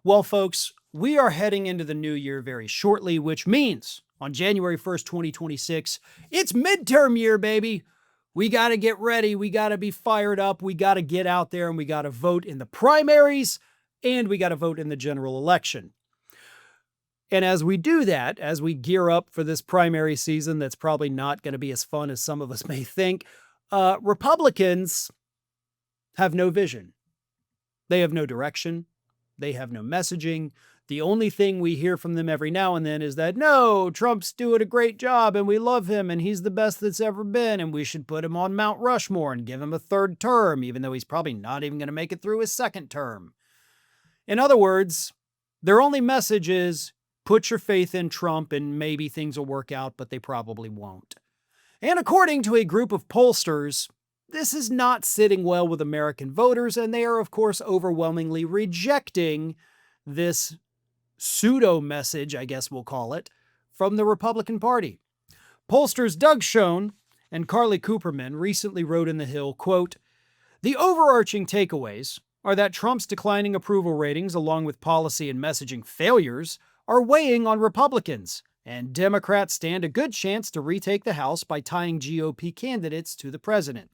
Well, folks, we are heading into the new year very shortly, which means on January 1st, 2026, it's midterm year, baby. We got to get ready. We got to be fired up. We got to get out there and we got to vote in the primaries and we got to vote in the general election. And as we do that, as we gear up for this primary season that's probably not going to be as fun as some of us may think, Republicans have no vision. They have no direction. They have no messaging. The only thing we hear from them every now and then is that, no, Trump's doing a great job and we love him and he's the best that's ever been and we should put him on Mount Rushmore and give him a third term, even though he's probably not even going to make it through his second term. In other words, their only message is, put your faith in Trump and maybe things will work out, but they probably won't. And according to a group of pollsters, this is not sitting well with American voters, and they are, of course, overwhelmingly rejecting this pseudo-message, I guess we'll call it, from the Republican Party. Pollsters Doug Schoen and Carly Cooperman recently wrote in The Hill, quote, "The overarching takeaways are that Trump's declining approval ratings, along with policy and messaging failures, are weighing on Republicans, and Democrats stand a good chance to retake the House by tying GOP candidates to the president.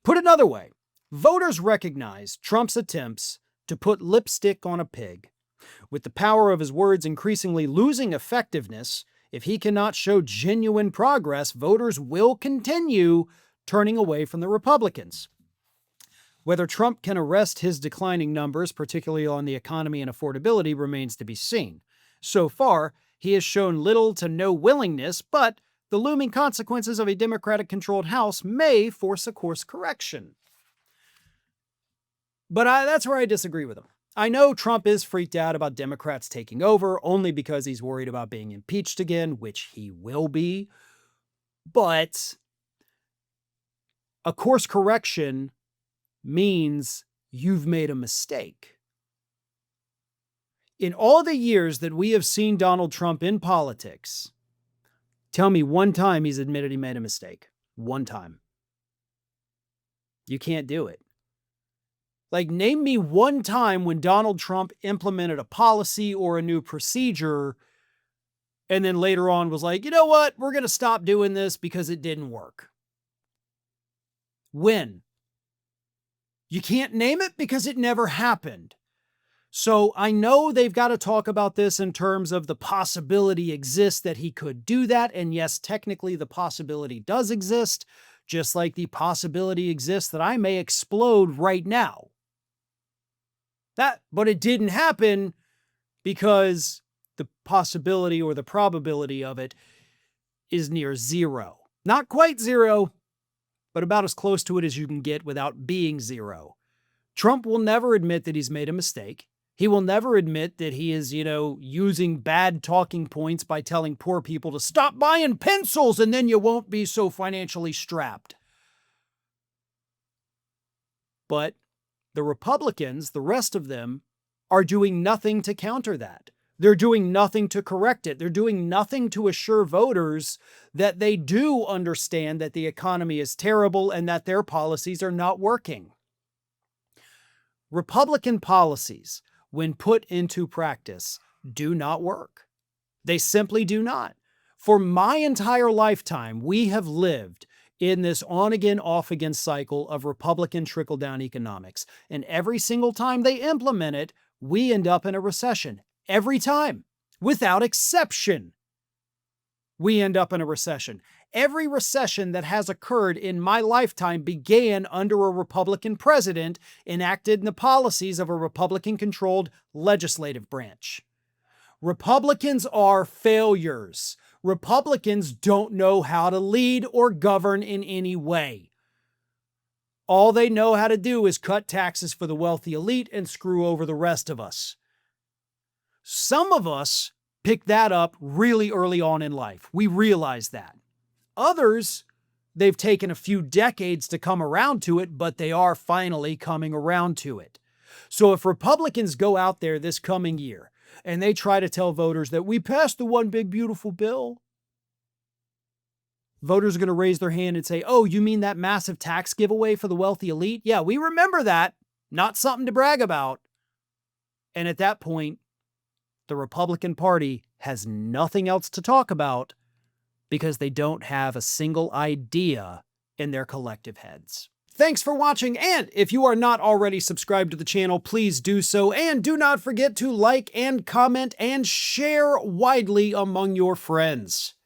Put another way, voters recognize Trump's attempts to put lipstick on a pig. With the power of his words increasingly losing effectiveness, if he cannot show genuine progress, voters will continue turning away from the Republicans. Whether Trump can arrest his declining numbers, particularly on the economy and affordability, remains to be seen. So far, he has shown little to no willingness, but the looming consequences of a Democratic-controlled House may force a course correction." But that's where I disagree with him. I know Trump is freaked out about Democrats taking over only because he's worried about being impeached again, which he will be. But a course correction means you've made a mistake. In all the years that we have seen Donald Trump in politics, tell me one time he's admitted he made a mistake. One time. You can't do it. Like, name me one time when Donald Trump implemented a policy or a new procedure and then later on was like, you know what, we're going to stop doing this because it didn't work. When? You can't name it because it never happened. So I know they've got to talk about this in terms of the possibility exists that he could do that. And yes, technically the possibility does exist, just like the possibility exists that I may explode right now. But it didn't happen because the possibility or the probability of it is near zero. Not quite zero, but about as close to it as you can get without being zero. Trump will never admit that he's made a mistake. He will never admit that he is, using bad talking points by telling poor people to stop buying pencils and then you won't be so financially strapped. But the Republicans, the rest of them, are doing nothing to counter that. They're doing nothing to correct it. They're doing nothing to assure voters that they do understand that the economy is terrible and that their policies are not working. Republican policies, when put into practice, do not work. They simply do not. For my entire lifetime, we have lived in this on-again, off-again cycle of Republican trickle-down economics. And every single time they implement it, we end up in a recession. Every time, without exception, we end up in a recession. Every recession that has occurred in my lifetime began under a Republican president enacted the policies of a Republican-controlled legislative branch. Republicans are failures. Republicans don't know how to lead or govern in any way. All they know how to do is cut taxes for the wealthy elite and screw over the rest of us. Some of us picked that up really early on in life. We realize that. Others, they've taken a few decades to come around to it, but they are finally coming around to it. So if Republicans go out there this coming year and they try to tell voters that we passed the one big beautiful bill, voters are going to raise their hand and say, oh, you mean that massive tax giveaway for the wealthy elite? Yeah, we remember that. Not something to brag about. And at that point, the Republican Party has nothing else to talk about because they don't have a single idea in their collective heads. Thanks for watching, and if you are not already subscribed to the channel, please do so, and do not forget to like and comment and share widely among your friends.